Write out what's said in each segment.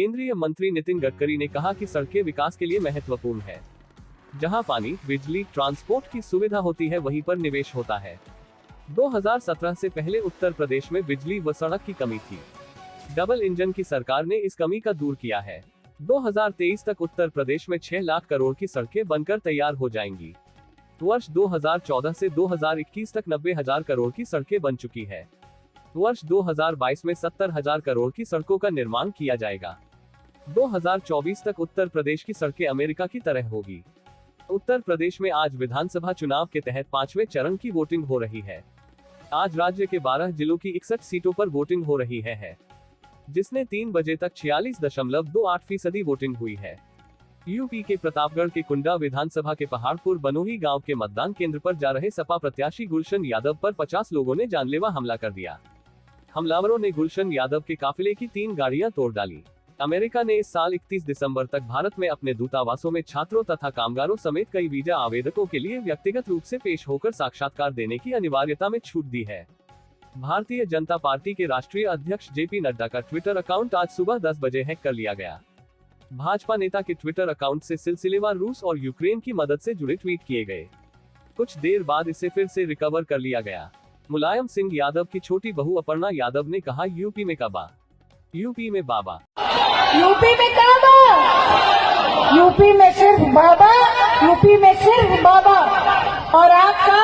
केंद्रीय मंत्री नितिन गडकरी ने कहा कि सड़कें विकास के लिए महत्वपूर्ण है। जहां पानी, बिजली, ट्रांसपोर्ट की सुविधा होती है, वहीं पर निवेश होता है। 2017 से पहले उत्तर प्रदेश में बिजली व सड़क की कमी थी। डबल इंजन की सरकार ने इस कमी का दूर किया है। 2023 तक उत्तर प्रदेश में 6 लाख करोड़ की सड़कें बनकर तैयार हो जाएंगी। वर्ष 2014 से 2021 तक 90,000 करोड़ की सड़कें बन चुकी है। वर्ष 2022 में 70,000 करोड़ की सड़कों का निर्माण किया जाएगा। 2024 तक उत्तर प्रदेश की सड़कें अमेरिका की तरह होगी। उत्तर प्रदेश में आज विधानसभा चुनाव के तहत 5वें चरण की वोटिंग हो रही है। आज राज्य के 12 जिलों की 61 सीटों पर वोटिंग हो रही है, जिसने 3 बजे तक 46.28% वोटिंग हुई है। यूपी के प्रतापगढ़ के कुंडा विधानसभा के पहाड़पुर बनोही गांव के मतदान केंद्र पर जा रहे सपा प्रत्याशी गुलशन यादव पर 50 लोगों ने जानलेवा हमला कर दिया। हमलावरों ने गुलशन यादव के काफिले की 3 गाड़ियां तोड़ डाली। अमेरिका ने इस साल 31 दिसंबर तक भारत में अपने दूतावासों में छात्रों तथा कामगारों समेत कई वीजा आवेदकों के लिए व्यक्तिगत रूप से पेश होकर साक्षात्कार देने की अनिवार्यता में छूट दी है। भारतीय जनता पार्टी के राष्ट्रीय अध्यक्ष जेपी नड्डा का ट्विटर अकाउंट आज सुबह 10 बजे हैक कर लिया गया। भाजपा नेता के ट्विटर अकाउंट से सिलसिलेवार रूस और यूक्रेन की मदद से जुड़े ट्वीट किए गए। कुछ देर बाद इसे फिर से रिकवर कर लिया गया। मुलायम सिंह यादव की छोटी बहू अपर्णा यादव ने कहा, यूपी में काबा, यूपी में बाबा, यूपी में काबा, यूपी में सिर्फ बाबा, यूपी में सिर्फ बाबा। और आपका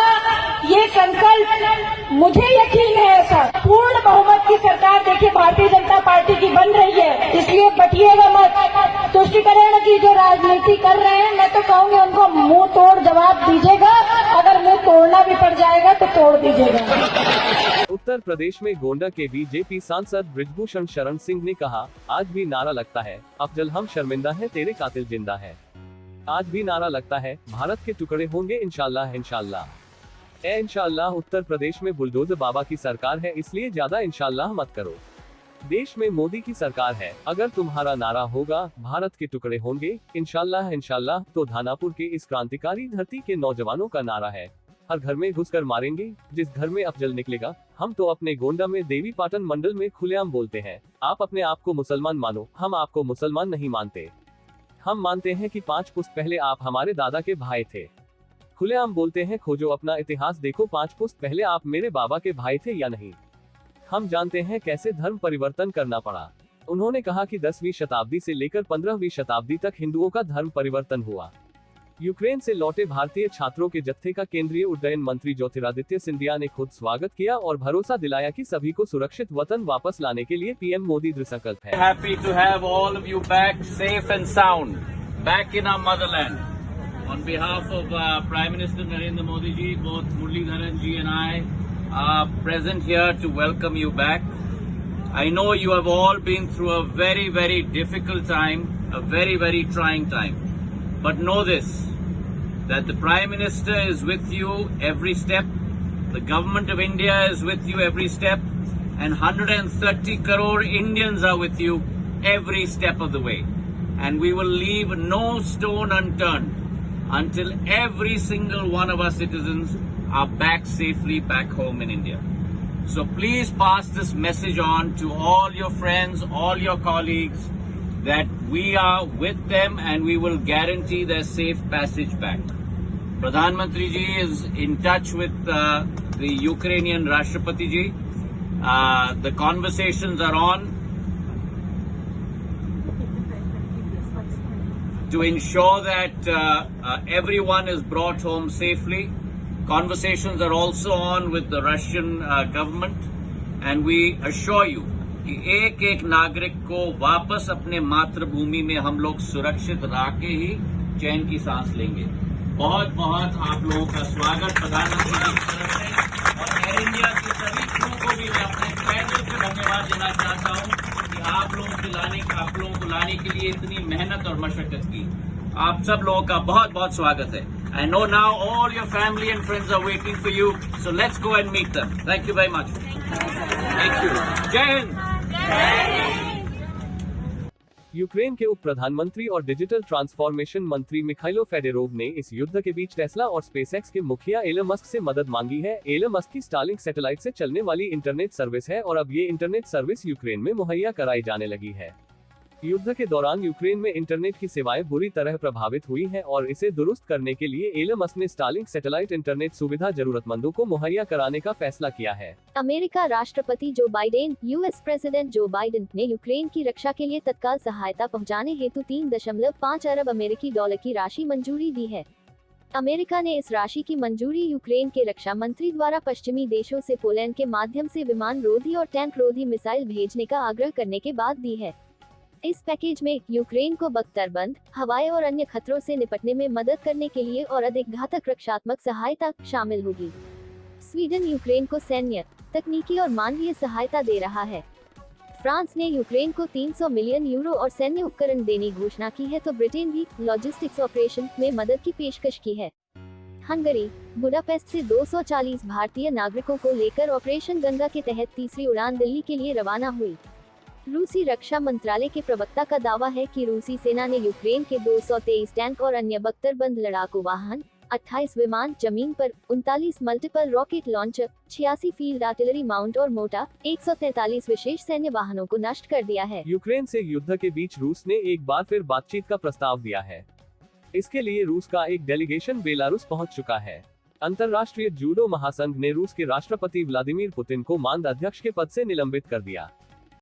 ये संकल्प, मुझे यकीन है ऐसा, पूर्ण बहुमत की सरकार देखिए भारतीय जनता पार्टी की बन रही है, इसलिए बटिएगा मत। तुष्टिकरण की जो राजनीति कर रहे हैं, मैं तो कहूँगी उनको मुंह तोड़ जवाब दीजिएगा। अगर मुंह तोड़ना भी पड़ जाएगा तो तोड़ दीजिएगा। उत्तर प्रदेश में गोंडा के बीजेपी सांसद बृजभूषण शरण सिंह ने कहा, आज भी नारा लगता है, अफजल हम शर्मिंदा है, तेरे कातिल जिंदा है। आज भी नारा लगता है, भारत के टुकड़े होंगे इंशाल्लाह इंशाल्लाह। इंशाल्लाह उत्तर प्रदेश में बुलडोजर बाबा की सरकार है, इसलिए ज्यादा इंशाल्लाह मत करो। देश में मोदी की सरकार है, अगर तुम्हारा नारा होगा भारत के टुकड़े होंगे इंशाल्लाह इंशाल्लाह, तो धानापुर के इस क्रांतिकारी धरती के नौजवानों का नारा है, हर घर में घुसकर मारेंगे जिस घर में अफजल निकलेगा। हम तो अपने गोंडा में देवी पाटन मंडल में खुलेआम बोलते हैं, आप अपने आप को मुसलमान मानो, हम आपको मुसलमान नहीं मानते। हम मानते हैं कि 5 पुश्त पहले आप हमारे दादा के भाई थे। खुलेआम बोलते हैं, खोजो अपना इतिहास, देखो 5 पुश्त पहले आप मेरे बाबा के भाई थे या नहीं। हम जानते हैं कैसे धर्म परिवर्तन करना पड़ा। उन्होंने कहा कि 10वीं शताब्दी से लेकर 15वीं शताब्दी तक हिंदुओं का धर्म परिवर्तन हुआ। यूक्रेन से लौटे भारतीय छात्रों के जत्थे का केंद्रीय उड्डयन मंत्री ज्योतिरादित्य सिंधिया ने खुद स्वागत किया और भरोसा दिलाया कि सभी को सुरक्षित वतन वापस लाने के लिए पीएम मोदी दृढ़संकल्प है। Happy to have all of you back safe and sound, back in our motherland. On behalf of Prime Minister Narendra Modi ji, both Muralidharan ji and I are present here to welcome you back. I know you have all been through a very, very difficult time, a very, very trying time. But know this, that the Prime Minister is with you every step, the Government of India is with you every step, and 130 crore Indians are with you every step of the way. And we will leave no stone unturned until every single one of our citizens are back safely back home in India. So please pass this message on to all your friends, all your colleagues, that we are with them and we will guarantee their safe passage back. Pradhan Mantri ji is in touch with the Ukrainian Rashtrapati ji. The conversations are on to ensure that everyone is brought home safely. Conversations are also on with the Russian government, and we assure you कि एक एक नागरिक को वापस अपने मातृभूमि में हम लोग सुरक्षित रख के ही चैन की सांस लेंगे। बहुत बहुत आप लोगों का स्वागत प्रधानमंत्री जी की तरफ से, और एयर इंडिया की सभी क्रू को भी मैं अपने तहे दिल से धन्यवाद देना चाहता हूं कि आप लोगों को लाने के लिए इतनी मेहनत और मशक्कत की। आप सब लोगों का बहुत बहुत स्वागत है। I know now all your family and friends are waiting for you, so let's go and meet them. Thank you very much. Thank you. Jai Hind. Ukraine के उप प्रधानमंत्री और डिजिटल ट्रांसफॉर्मेशन मंत्री मिखाइलो फेडेरोव ने इस युद्ध के बीच टेस्ला और स्पेसएक्स के मुखिया एलन मस्क से मदद मांगी है। एलन मस्क की स्टारलिंक सैटेलाइट से चलने वाली इंटरनेट सर्विस है और अब ये इंटरनेट सर्विस यूक्रेन में मुहैया कराई जाने लगी है। युद्ध के दौरान यूक्रेन में इंटरनेट की सेवाएं बुरी तरह प्रभावित हुई हैं और इसे दुरुस्त करने के लिए एलन मस्क ने स्टारलिंक सैटेलाइट इंटरनेट सुविधा जरूरतमंदों को मुहैया कराने का फैसला किया है। अमेरिका राष्ट्रपति Joe Biden, US president Joe Biden ने यूक्रेन की रक्षा के लिए तत्काल सहायता पहुंचाने हेतु 3.5 अरब अमेरिकी डॉलर की राशि मंजूरी दी है। अमेरिका ने इस राशि की मंजूरी यूक्रेन के रक्षा मंत्री द्वारा पश्चिमी देशों से पोलैंड के माध्यम से विमान रोधी और टैंक रोधी मिसाइल भेजने का आग्रह करने के बाद दी है। इस पैकेज में यूक्रेन को बख्तरबंद, हवाई और अन्य खतरों से निपटने में मदद करने के लिए और अधिक घातक रक्षात्मक सहायता शामिल होगी। स्वीडन यूक्रेन को सैन्य, तकनीकी और मानवीय सहायता दे रहा है। फ्रांस ने यूक्रेन को 300 मिलियन यूरो और सैन्य उपकरण देने की घोषणा की है, तो ब्रिटेन भी लॉजिस्टिक्स ऑपरेशन में मदद की पेशकश की है। हंगरी, बुडापेस्ट से 240 भारतीय नागरिकों को लेकर ऑपरेशन गंगा के तहत तीसरी उड़ान दिल्ली के लिए रवाना हुई। रूसी रक्षा मंत्रालय के प्रवक्ता का दावा है कि रूसी सेना ने यूक्रेन के 223 टैंक और अन्य बख्तरबंद लड़ाकू वाहन, 28 विमान, जमीन पर 39 multiple rocket launcher, 86 field artillery mount और मोटा 143 विशेष सैन्य वाहनों को नष्ट कर दिया है। यूक्रेन से युद्ध के बीच रूस ने एक बार फिर बातचीत का प्रस्ताव दिया है। इसके लिए रूस का एक डेलीगेशन बेलारूस पहुंच चुका है। अंतर्राष्ट्रीय जूडो महासंघ ने रूस के राष्ट्रपति व्लादिमीर पुतिन को मानद अध्यक्ष के पद से निलंबित कर दिया।